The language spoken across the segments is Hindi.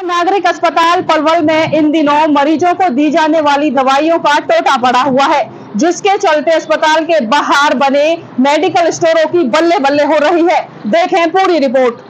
नागरिक अस्पताल पलवल में इन दिनों मरीजों को दी जाने वाली दवाइयों का टोटा पड़ा हुआ है, जिसके चलते अस्पताल के बाहर बने मेडिकल स्टोरों की बल्ले बल्ले हो रही है। देखें पूरी रिपोर्ट।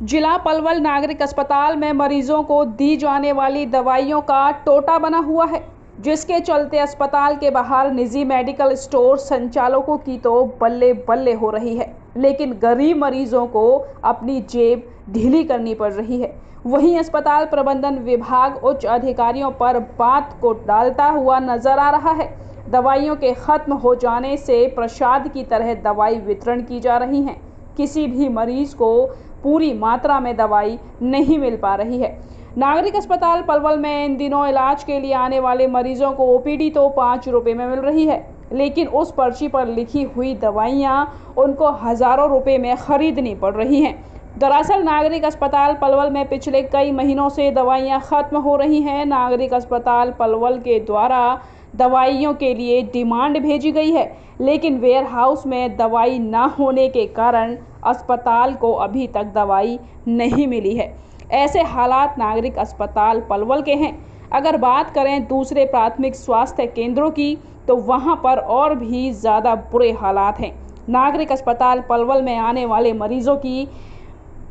जिला पलवल नागरिक अस्पताल में मरीजों को दी जाने वाली दवाइयों का टोटा बना हुआ है, जिसके चलते अस्पताल के बाहर निजी मेडिकल स्टोर संचालकों की तो बल्ले बल्ले हो रही है, लेकिन गरीब मरीजों को अपनी जेब ढीली करनी पड़ रही है। वहीं अस्पताल प्रबंधन विभाग उच्च अधिकारियों पर बात को डालता हुआ नजर आ रहा है। दवाइयों के खत्म हो जाने से प्रसाद की तरह दवाई वितरण की जा रही है। किसी भी मरीज को पूरी मात्रा में दवाई नहीं मिल पा रही है। नागरिक अस्पताल पलवल में इन दिनों इलाज के लिए आने वाले मरीजों को ओपीडी तो 5 रुपए में मिल रही है, लेकिन उस पर्ची पर लिखी हुई दवाइयां उनको हजारों रुपए में खरीदनी पड़ रही हैं। दरअसल नागरिक अस्पताल पलवल में पिछले कई महीनों से दवाइयां खत्म हो रही हैं। नागरिक अस्पताल पलवल के द्वारा दवाइयों के लिए डिमांड भेजी गई है, लेकिन वेयर हाउस में दवाई न होने के कारण अस्पताल को अभी तक दवाई नहीं मिली है। ऐसे हालात नागरिक अस्पताल पलवल के हैं। अगर बात करें दूसरे प्राथमिक स्वास्थ्य केंद्रों की, तो वहां पर और भी ज़्यादा बुरे हालात हैं। नागरिक अस्पताल पलवल में आने वाले मरीजों की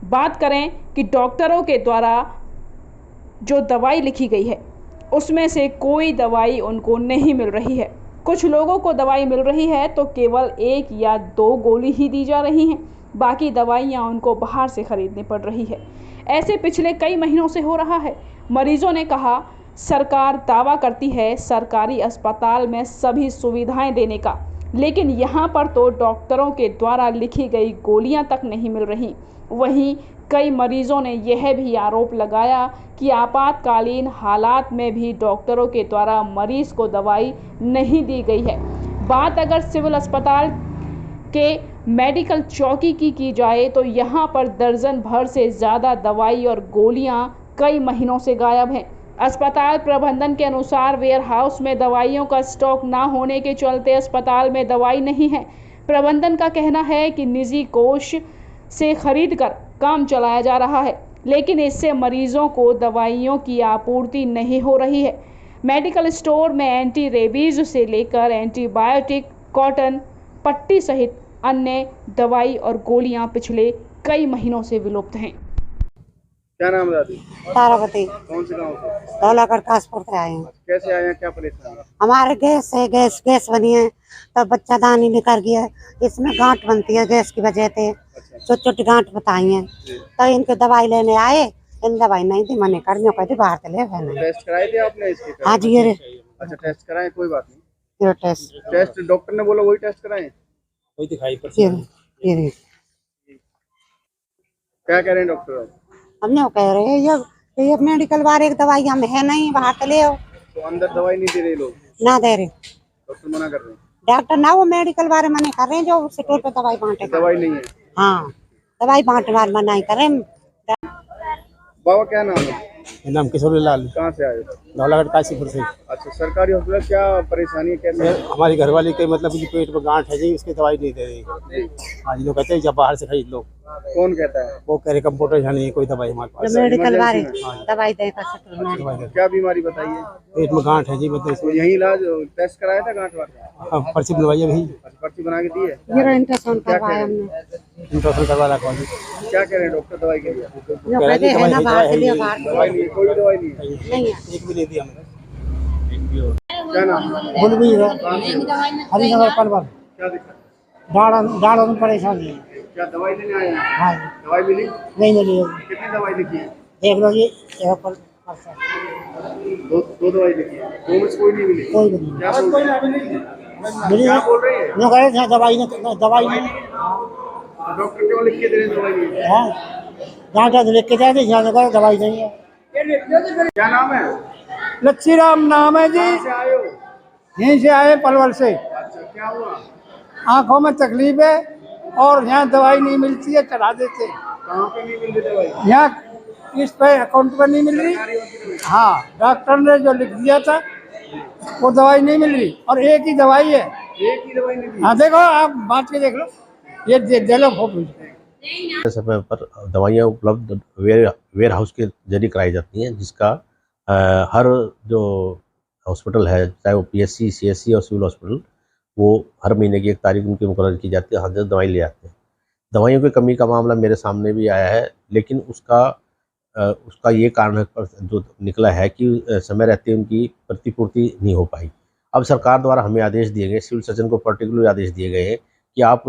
बात करें कि डॉक्टरों के द्वारा जो दवाई लिखी गई है, उसमें से कोई दवाई उनको नहीं मिल रही है। कुछ लोगों को दवाई मिल रही है तो केवल 1 या 2 गोली ही दी जा रही हैं, बाकी दवाइयाँ उनको बाहर से खरीदनी पड़ रही है। ऐसे पिछले कई महीनों से हो रहा है। मरीजों ने कहा, सरकार दावा करती है सरकारी अस्पताल में सभी सुविधाएं देने का, लेकिन यहाँ पर तो डॉक्टरों के द्वारा लिखी गई गोलियां तक नहीं मिल रही। वहीं कई मरीजों ने यह भी आरोप लगाया कि आपातकालीन हालात में भी डॉक्टरों के द्वारा मरीज को दवाई नहीं दी गई है। बात अगर सिविल अस्पताल के मेडिकल चौकी की जाए तो यहाँ पर दर्जन भर से ज़्यादा दवाई और गोलियाँ कई महीनों से गायब हैं। अस्पताल प्रबंधन के अनुसार वेयर हाउस में दवाइयों का स्टॉक ना होने के चलते अस्पताल में दवाई नहीं है। प्रबंधन का कहना है कि निजी कोष से खरीदकर काम चलाया जा रहा है, लेकिन इससे मरीजों को दवाइयों की आपूर्ति नहीं हो रही है। मेडिकल स्टोर में एंटी रेबीज से लेकर एंटीबायोटिक, कॉटन, पट्टी सहित अन्य दवाई और गोलियां पिछले कई महीनों से विलुप्त हैं। क्या नाम है दादी? तारावती। कौन से गांव से? धौलागढ़ कासपुर से आए हैं। कैसे आए हैं, क्या परेशानी? हमारे गैस है, गैस बनी है तो बच्चा दानी निकल गया है, इसमें गांठ बनती है गैस की वजह से। छोटी छोटी गांठ बताई है तो इनके दवाई लेने आए, इन दवाई नहीं दी, मने करने कहते बाहर चले गए। टेस्ट कराए थे आपने इसके? हाँ जी। ये अच्छा, टेस्ट कराए, कोई बात नहीं। टेस्ट डॉक्टर ने बोला वही टेस्ट कराए, वही दिखाई ये क्या कह रहे हैं डॉक्टर? हम नहीं कह रहे हैं ये मेडिकल वाले की दवाई हम है नहीं, बाहर चले हो। तो अंदर दवाई नहीं दे रहे लोग? ना दे रहे, डॉक्टर मना कर रहे हैं। डॉक्टर ना, वो मेडिकल वाले मना कर रहे हैं जो स्टोर पे दवाई बांटे। दवाई नहीं है? हाँ, दवाई बांटने वाले मना कर रहे हैं। बाबा क्या नाम है? मेरा नाम किशोरी लाल। कहाँ से आए? धौलागढ़ काशीपुर से। अच्छा, सरकारी हॉस्पिटल क्या परेशानी है, कैसे? हमारी घरवाली के मतलब कि पेट में गांठ है जी, उसकी दवाई नहीं दे रही। हाँ जी, लोग कहते हैं जब बाहर से खरीद लो। कौन कहता है? वो कह रहे कंप्यूटर यहाँ नहीं कोई दवाई हमारे पास। मेडिकल वाले दवाई दे क्या बीमारी बताइए? पेट में गांठ है जी, मतलब तो यही इलाज टेस्ट कराया था गांठ वाला? पर्ची बनवाई है भाई। पर्ची बना के दी है? इंट्रासाउंड करवाया हमने। इंट्रासाउंड करवा रखा जी। क्या कह रहे हैं डॉक्टर दवाई के लिए? दवाई नहीं है, कोई दवाई नहीं है? नहीं है, एक भी नहीं दी हमने। क्या नाम? बुलबीर हरिनगर पलवल। क्या दिक्कत? दाढ़ में परेशानी है। क्या दवाई लेने आए हैं? हाँ, दवाई मिली? नहीं मिली। कितनी दवाई लिखी है? देख लो जी, दो दवाई लिखी है, दो में से कोई नहीं मिली? कोई नहीं क्या बोल रहे हैं? मिली। क्या बोल रहे हैं? जो कह रहे थे दवाई नहीं। डॉक्टर क्यों लिख के दे रहे हैं दवाई नहीं? हाँ, जहाँ लिख के जाते दवाई नहीं है। क्या नाम है? लच्छी राम नाम है जी। कहाँ से आए हो? यहीं से आए पलवल से। अच्छा, क्या हुआ? आँखों में तकलीफ है और यहाँ दवाई नहीं मिलती है, चढ़ा देते। कहाँ पे नहीं मिल रही दवाई? यहाँ इस पे अकाउंट पर नहीं मिल रही। हाँ, डॉक्टर ने जो लिख दिया था वो दवाई नहीं मिल रही, और एक ही दवाई है। एक ही दवाई नहीं मिली? हाँ, देखो आप बांट के देख लो, ये दे लो। समय पर दवाइयाँ उपलब्ध वेयर हाउस के जरिए कराई जाती हैं, जिसका हर जो हॉस्पिटल है, चाहे वो पीएससी, सीएससी और सिविल हॉस्पिटल, वो हर महीने की 1 तारीख उनकी मुकर्रर की जाती है, हर दवाई ले आते हैं। दवाइयों की कमी का मामला मेरे सामने भी आया है, लेकिन उसका ये कारण जो निकला है कि समय रहते उनकी प्रतिपूर्ति नहीं हो पाई। अब सरकार द्वारा हमें आदेश दिए गए, सिविल सर्जन को पर्टिकुलर आदेश दिए गए हैं कि आप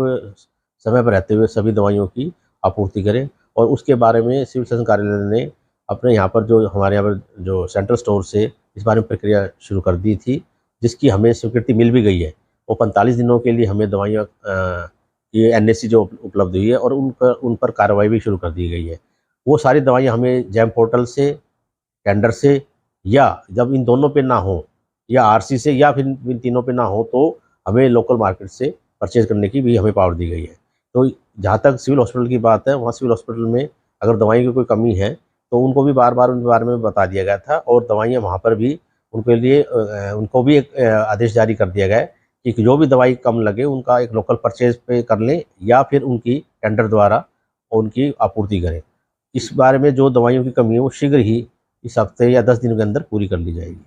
समय पर रहते हुए सभी दवाइयों की आपूर्ति करें, और उसके बारे में सिविल सर्जन कार्यालय ने अपने यहाँ पर जो हमारे यहाँ पर जो सेंट्रल स्टोर से इस बारे में प्रक्रिया शुरू कर दी थी, जिसकी हमें स्वीकृति मिल भी गई है। वो 45 दिनों के लिए हमें दवाइयाँ ये एनएसी जो उपलब्ध हुई है, और उन पर कार्रवाई भी शुरू कर दी गई है। वो सारी दवाइयाँ हमें जैम पोर्टल से, टेंडर से, या जब इन दोनों पे ना हो, या आरसी से, या फिर इन तीनों पे ना हो, तो हमें लोकल मार्केट से परचेज करने की भी हमें पावर दी गई है। तो जहाँ तक सिविल हॉस्पिटल की बात है, वहाँ सिविल हॉस्पिटल में अगर दवाई की कोई कमी है तो उनको भी बार-बार उनके बारे में बता दिया गया था, और दवाइयाँ वहाँ पर भी उनके लिए उनको भी एक आदेश जारी कर दिया गया है कि जो भी दवाई कम लगे उनका एक लोकल परचेज पे कर लें, या फिर उनकी टेंडर द्वारा उनकी आपूर्ति करें। इस बारे में जो दवाइयों की कमी है वो शीघ्र ही इस हफ्ते या 10 दिन के अंदर पूरी कर ली जाएगी।